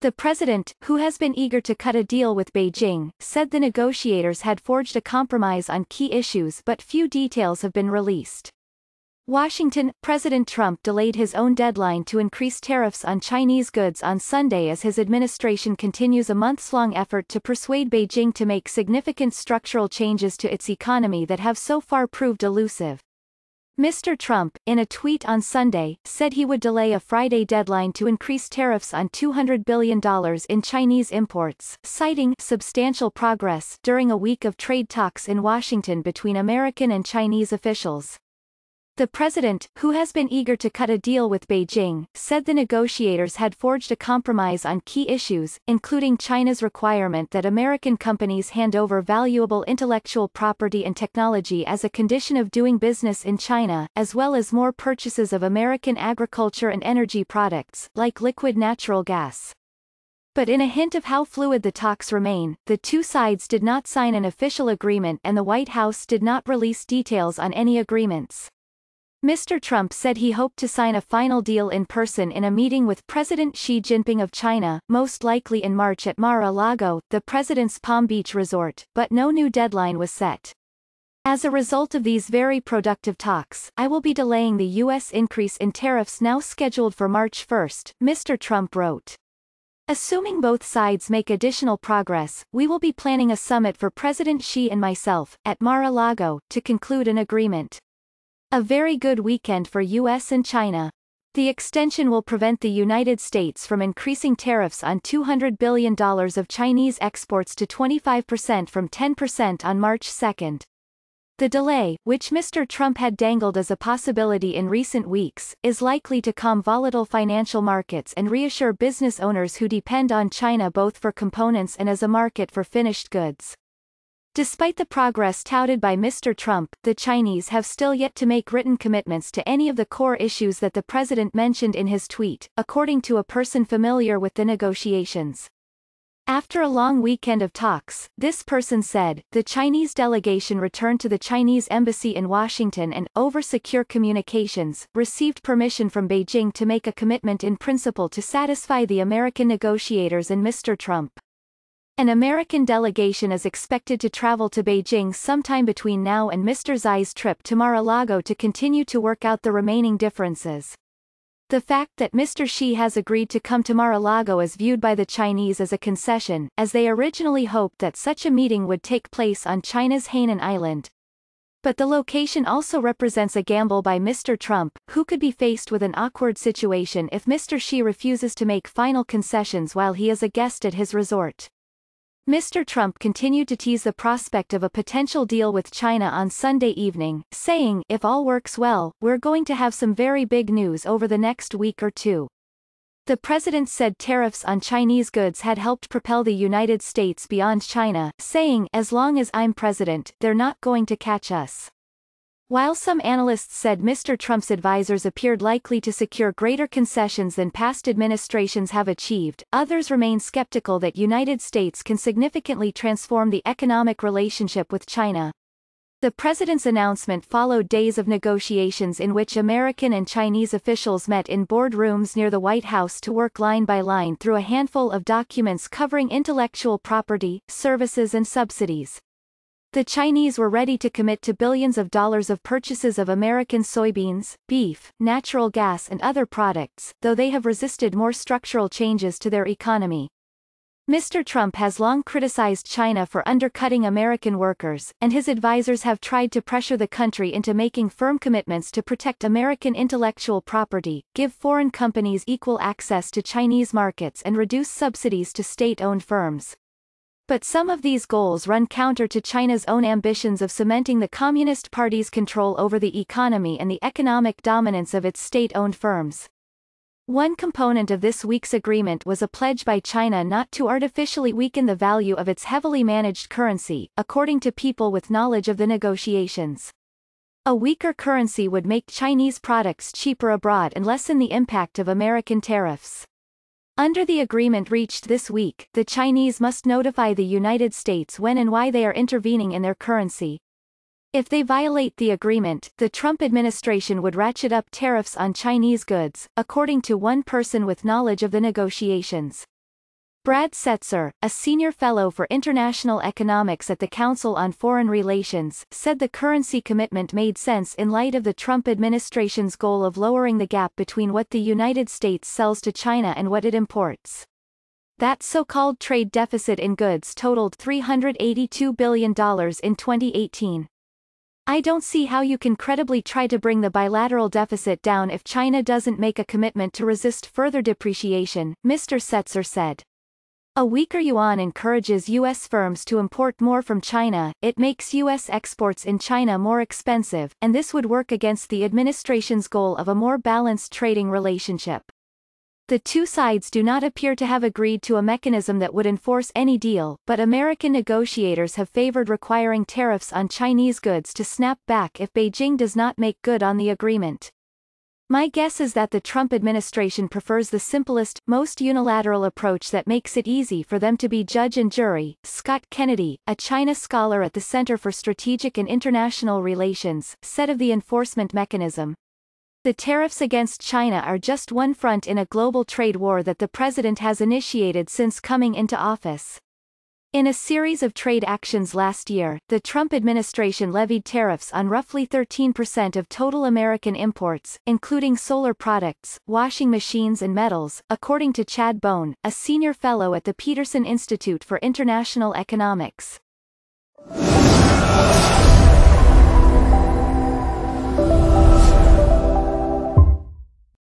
The president, who has been eager to cut a deal with Beijing, said the negotiators had forged a compromise on key issues but few details have been released. Washington, President Trump delayed his own deadline to increase tariffs on Chinese goods on Sunday as his administration continues a months-long effort to persuade Beijing to make significant structural changes to its economy that have so far proved elusive. Mr. Trump, in a tweet on Sunday, said he would delay a Friday deadline to increase tariffs on $200 billion in Chinese imports, citing substantial progress during a week of trade talks in Washington between American and Chinese officials. The president, who has been eager to cut a deal with Beijing, said the negotiators had forged a compromise on key issues, including China's requirement that American companies hand over valuable intellectual property and technology as a condition of doing business in China, as well as more purchases of American agriculture and energy products, like liquid natural gas. But in a hint of how fluid the talks remain, the two sides did not sign an official agreement and the White House did not release details on any agreements. Mr. Trump said he hoped to sign a final deal in person in a meeting with President Xi Jinping of China, most likely in March at Mar-a-Lago, the president's Palm Beach resort, but no new deadline was set. As a result of these very productive talks, I will be delaying the U.S. increase in tariffs now scheduled for March 1, Mr. Trump wrote. Assuming both sides make additional progress, we will be planning a summit for President Xi and myself, at Mar-a-Lago, to conclude an agreement. A very good weekend for US and China. The extension will prevent the United States from increasing tariffs on $200 billion of Chinese exports to 25% from 10% on March 2. The delay, which Mr. Trump had dangled as a possibility in recent weeks, is likely to calm volatile financial markets and reassure business owners who depend on China both for components and as a market for finished goods. Despite the progress touted by Mr. Trump, the Chinese have still yet to make written commitments to any of the core issues that the president mentioned in his tweet, according to a person familiar with the negotiations. After a long weekend of talks, this person said, the Chinese delegation returned to the Chinese embassy in Washington and, over secure communications, received permission from Beijing to make a commitment in principle to satisfy the American negotiators and Mr. Trump. An American delegation is expected to travel to Beijing sometime between now and Mr. Xi's trip to Mar-a-Lago to continue to work out the remaining differences. The fact that Mr. Xi has agreed to come to Mar-a-Lago is viewed by the Chinese as a concession, as they originally hoped that such a meeting would take place on China's Hainan Island. But the location also represents a gamble by Mr. Trump, who could be faced with an awkward situation if Mr. Xi refuses to make final concessions while he is a guest at his resort. Mr. Trump continued to tease the prospect of a potential deal with China on Sunday evening, saying, if all works well, we're going to have some very big news over the next week or two. The president said tariffs on Chinese goods had helped propel the United States beyond China, saying, as long as I'm president, they're not going to catch us. While some analysts said Mr. Trump's advisors appeared likely to secure greater concessions than past administrations have achieved, others remain skeptical that United States can significantly transform the economic relationship with China. The president's announcement followed days of negotiations in which American and Chinese officials met in boardrooms near the White House to work line by line through a handful of documents covering intellectual property, services and subsidies. The Chinese were ready to commit to billions of dollars of purchases of American soybeans, beef, natural gas and other products, though they have resisted more structural changes to their economy. Mr. Trump has long criticized China for undercutting American workers, and his advisors have tried to pressure the country into making firm commitments to protect American intellectual property, give foreign companies equal access to Chinese markets and reduce subsidies to state-owned firms. But some of these goals run counter to China's own ambitions of cementing the Communist Party's control over the economy and the economic dominance of its state-owned firms. One component of this week's agreement was a pledge by China not to artificially weaken the value of its heavily managed currency, according to people with knowledge of the negotiations. A weaker currency would make Chinese products cheaper abroad and lessen the impact of American tariffs. Under the agreement reached this week, the Chinese must notify the United States when and why they are intervening in their currency. If they violate the agreement, the Trump administration would ratchet up tariffs on Chinese goods, according to one person with knowledge of the negotiations. Brad Setzer, a senior fellow for international economics at the Council on Foreign Relations, said the currency commitment made sense in light of the Trump administration's goal of lowering the gap between what the United States sells to China and what it imports. That so-called trade deficit in goods totaled $382 billion in 2018. I don't see how you can credibly try to bring the bilateral deficit down if China doesn't make a commitment to resist further depreciation, Mr. Setzer said. A weaker yuan encourages U.S. firms to import more from China, it makes U.S. exports in China more expensive, and this would work against the administration's goal of a more balanced trading relationship. The two sides do not appear to have agreed to a mechanism that would enforce any deal, but American negotiators have favored requiring tariffs on Chinese goods to snap back if Beijing does not make good on the agreement. My guess is that the Trump administration prefers the simplest, most unilateral approach that makes it easy for them to be judge and jury. Scott Kennedy, a China scholar at the Center for Strategic and International Relations, said of the enforcement mechanism. The tariffs against China are just one front in a global trade war that the president has initiated since coming into office. In a series of trade actions last year, the Trump administration levied tariffs on roughly 13% of total American imports, including solar products, washing machines and metals, according to Chad Bone, a senior fellow at the Peterson Institute for International Economics.